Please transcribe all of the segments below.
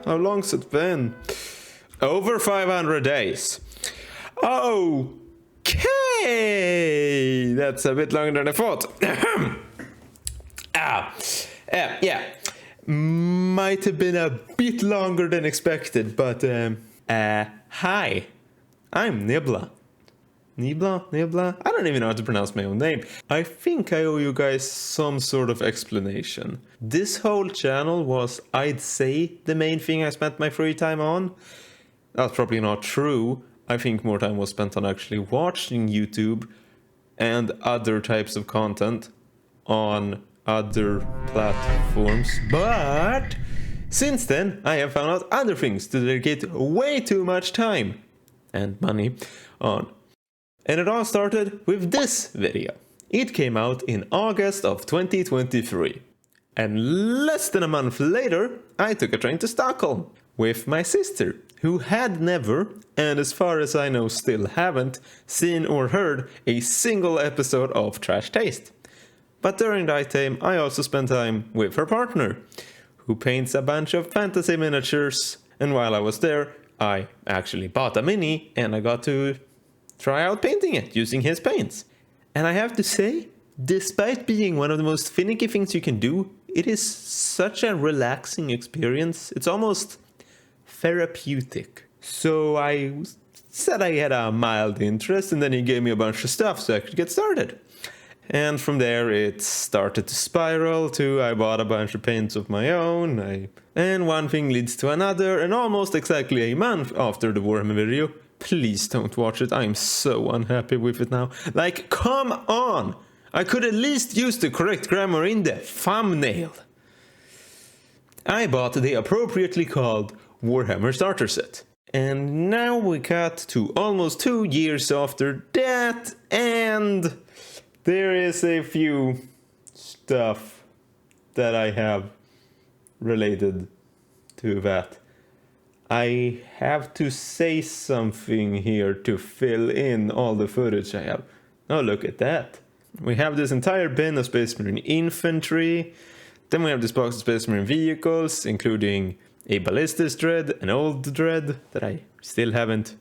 How long's it been? Over 500 days. Okay, that's a bit longer than I thought. Yeah, might have been a bit longer than expected, but hi, I'm Nibla. Nibla? I don't even know how to pronounce my own name. I think I owe you guys some sort of explanation. This whole channel was, I'd say, the main thing I spent my free time on. That's probably not true. I think more time was spent on actually watching YouTube and other types of content on other platforms. But since then, I have found out other things to dedicate way too much time and money on. And it all started with this video. It came out in August of 2023. And less than a month later, I took a train to Stockholm with my sister, who had never, and as far as I know still haven't, seen or heard a single episode of Trash Taste. But during that time, I also spent time with her partner, who paints a bunch of fantasy miniatures. And while I was there, I actually bought a mini and I got to try out painting it using his paints. And I have to say, despite being one of the most finicky things you can do, it is such a relaxing experience. It's almost therapeutic. So I said I had a mild interest, and then he gave me a bunch of stuff so I could get started. And from there it started to spiral to I bought a bunch of paints of my own, and one thing leads to another, and almost exactly a month after the Warhammer video, please don't watch it, I'm so unhappy with it now. Like, come on! I could at least use the correct grammar in the thumbnail. I bought the appropriately called Warhammer Starter Set. And now we cut to almost 2 years after that, and there is a few stuff that I have related to that. I have to say something here to fill in all the footage I have. Oh, look at that. We have this entire bin of Space Marine infantry. Then we have this box of Space Marine vehicles, including a Ballistus Dread, an old Dread that I still haven't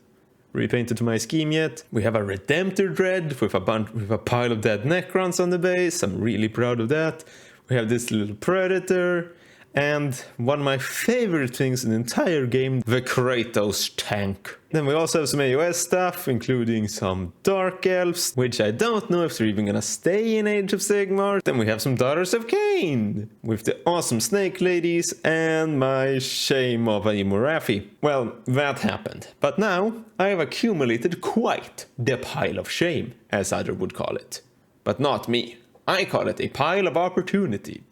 repainted to my scheme yet. We have a Redemptor Dread with a pile of dead Necrons on the base. I'm really proud of that. We have this little Predator. And one of my favorite things in the entire game, the Kratos tank. Then we also have some AOS stuff, including some Dark Elves, which I don't know if they're even gonna stay in Age of Sigmar. Then we have some Daughters of Cain, with the awesome Snake Ladies, and my shame of a Morathi. Well, that happened. But now, I have accumulated quite the pile of shame, as others would call it. But not me. I call it a pile of opportunity.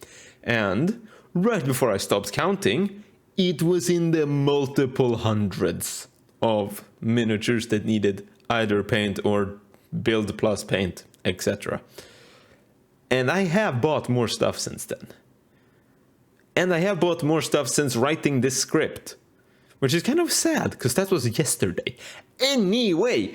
And right before I stopped counting, it was in the multiple hundreds of miniatures that needed either paint or build plus paint, etc. And I have bought more stuff since then. And I have bought more stuff since writing this script, which is kind of sad, because that was yesterday. Anyway,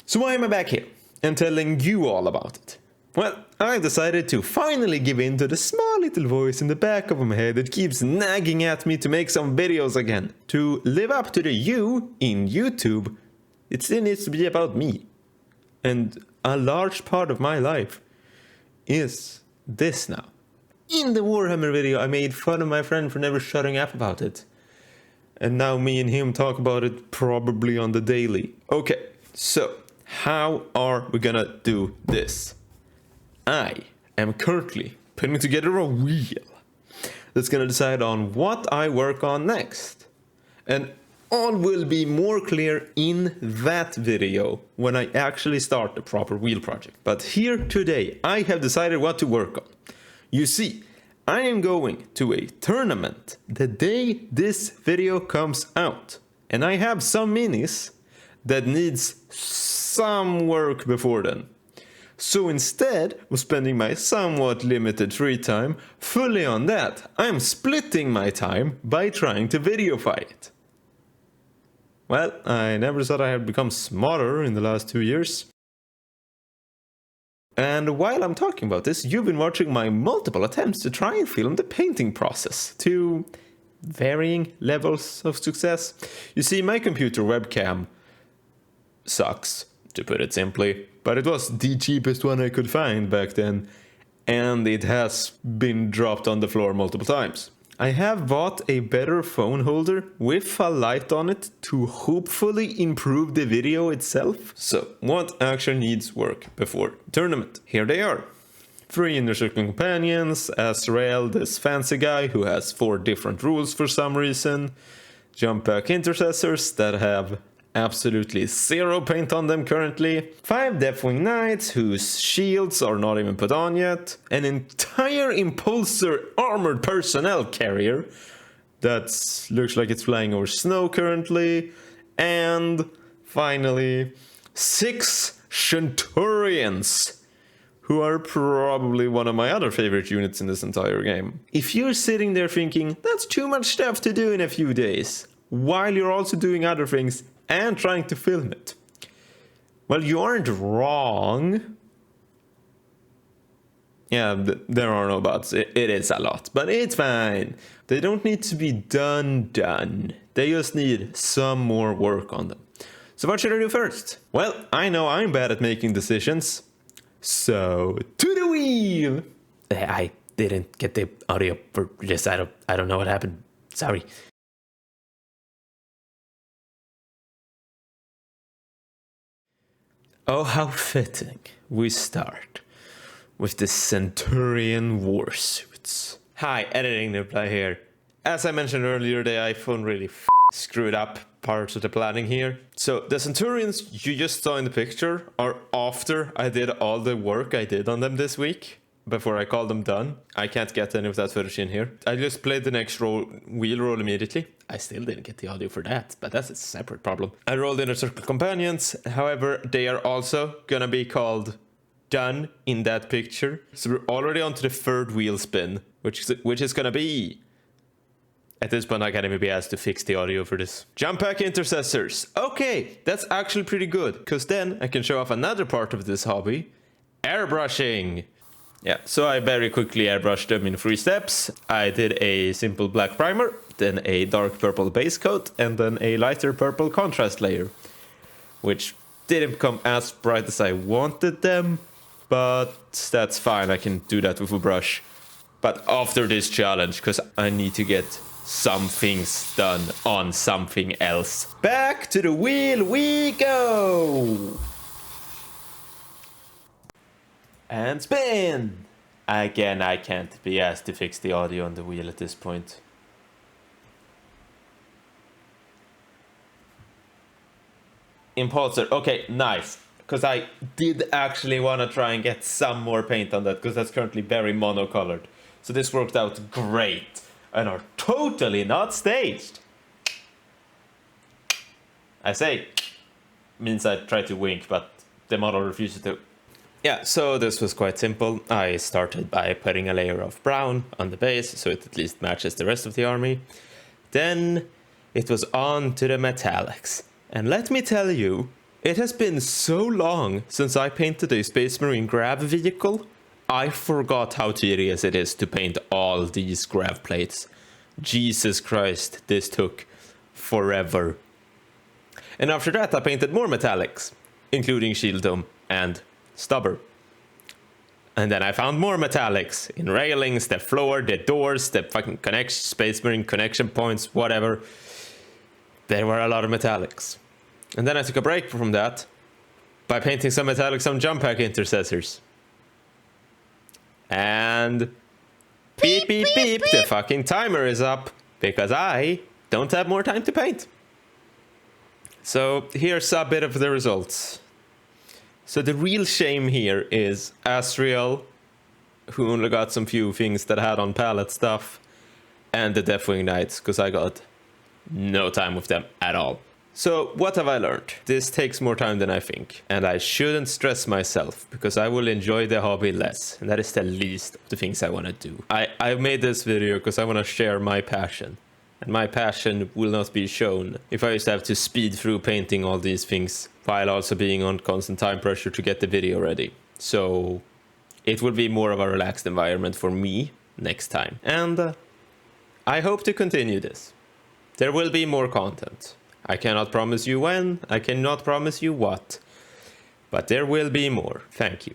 so why am I back here and telling you all about it? Well, I decided to finally give in to the small little voice in the back of my head that keeps nagging at me to make some videos again. To live up to the you in YouTube, it still needs to be about me. And a large part of my life is this now. In the Warhammer video, I made fun of my friend for never shutting up about it. And now me and him talk about it probably on the daily. Okay, so how are we gonna do this? I am currently putting together a wheel that's going to decide on what I work on next. And all will be more clear in that video when I actually start the proper wheel project. But here today, I have decided what to work on. You see, I am going to a tournament the day this video comes out. And I have some minis that needs some work before then. So instead of spending my somewhat limited free time fully on that, I'm splitting my time by trying to videofy it. Well, I never thought I had become smarter in the last 2 years. And while I'm talking about this, you've been watching my multiple attempts to try and film the painting process, to varying levels of success. You see, my computer webcam sucks, to put it simply, but it was the cheapest one I could find back then, and it has been dropped on the floor multiple times. I have bought a better phone holder with a light on it to hopefully improve the video itself. So what actually needs work before tournament? Here they are. 3 Inner Circle companions, Azrael, this fancy guy who has 4 different rules for some reason, jump back intercessors that have absolutely 0 paint on them currently, 5 Deathwing Knights whose shields are not even put on yet, an entire Impulsor armored personnel carrier that looks like it's flying over snow currently, and finally 6 Centurions, who are probably one of my other favorite units in this entire game. If you're sitting there thinking, that's too much stuff to do in a few days, while you're also doing other things and trying to film it, well, you aren't wrong. Yeah, there are no buts. It is a lot, but it's fine. They don't need to be done. They just need some more work on them. So what should I do first? Well, I know I'm bad at making decisions. So, to the wheel! I didn't get the audio for this. I don't know what happened. Sorry. Oh, how fitting. We start with the Centurion Warsuits. Hi, editing Nibla here. As I mentioned earlier, the iPhone really screwed up parts of the planning here. So the Centurions you just saw in the picture are after I did all the work I did on them this week, before I called them done. I can't get any of that footage in here. I just played the next wheel roll immediately. I still didn't get the audio for that, but that's a separate problem. I rolled Inner Circle companions, however, they are also gonna be called done in that picture. So we're already on to the 3rd wheel spin, which is gonna be... At this point, I can't even be asked to fix the audio for this. Jump pack intercessors. Okay, that's actually pretty good, because then I can show off another part of this hobby. Airbrushing. Yeah, so I very quickly airbrushed them in 3 steps. I did a simple black primer, then a dark purple base coat, and then a lighter purple contrast layer, which didn't become as bright as I wanted them, but that's fine. I can do that with a brush. But after this challenge, because I need to get some things done on something else. Back to the wheel we go! And spin! Again, I can't be asked to fix the audio on the wheel at this point. Impulsor, okay, nice. Because I did actually want to try and get some more paint on that, because that's currently very monocolored. So this worked out great. And are totally not staged. I say, means I try to wink, but the model refuses to. Yeah, so this was quite simple. I started by putting a layer of brown on the base, so it at least matches the rest of the army. Then it was on to the metallics. And let me tell you, it has been so long since I painted a Space Marine grav vehicle. I forgot how tedious it is to paint all these grav plates. Jesus Christ, this took forever. And after that I painted more metallics, including Shield Dome and Stubber. And then I found more metallics in railings, the floor, the doors, the fucking connection, Space Marine connection points, whatever. There were a lot of metallics. And then I took a break from that by painting some metallics on jump pack intercessors. And beep, beep, beep, the fucking timer is up because I don't have more time to paint. So here's a bit of the results. So the real shame here is Azrael, who only got some few things that had on palette stuff, and the Deathwing Knights, because I got no time with them at all. So what have I learned? This takes more time than I think, and I shouldn't stress myself because I will enjoy the hobby less, and that is the least of the things I want to do. I made this video because I want to share my passion, and my passion will not be shown if I used to have to speed through painting all these things while also being on constant time pressure to get the video ready. So it will be more of a relaxed environment for me next time. And I hope to continue this. There will be more content. I cannot promise you when, I cannot promise you what. But there will be more. Thank you.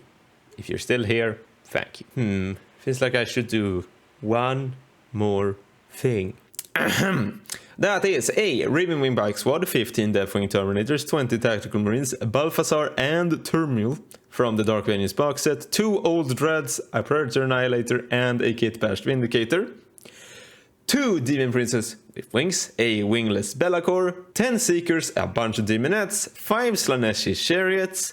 If you're still here, thank you. Feels like I should do one more thing. That is a Raven Wing Bike Squad, 15 Deathwing Terminators, 20 Tactical Marines, Balthazar and Turmule from the Dark Vengeance box set, 2 Old Dreads, a Predator Annihilator and a Kit Bashed Vindicator, 2 Demon Princes with wings, a wingless Be'lakor, 10 Seekers, a bunch of Demonettes, 5 Slaaneshi Chariots,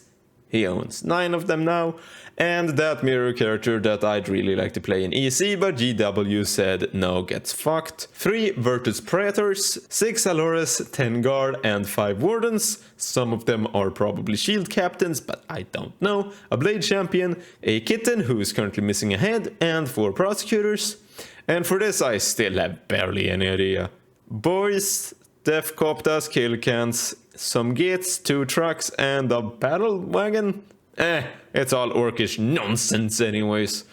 he owns 9 of them now, and that mirror character that I'd really like to play in EC, but GW said no, gets fucked. 3 Virtus Praetors, 6 Alores, 10 Guard, and 5 Wardens. Some of them are probably Shield Captains, but I don't know. A Blade Champion, a Kitten who is currently missing a head, and 4 Prosecutors. And for this I still have barely any idea. Boys, Def Coptas, Kill Cans, some Gits, 2 trucks, and a battle wagon? It's all orcish nonsense anyways.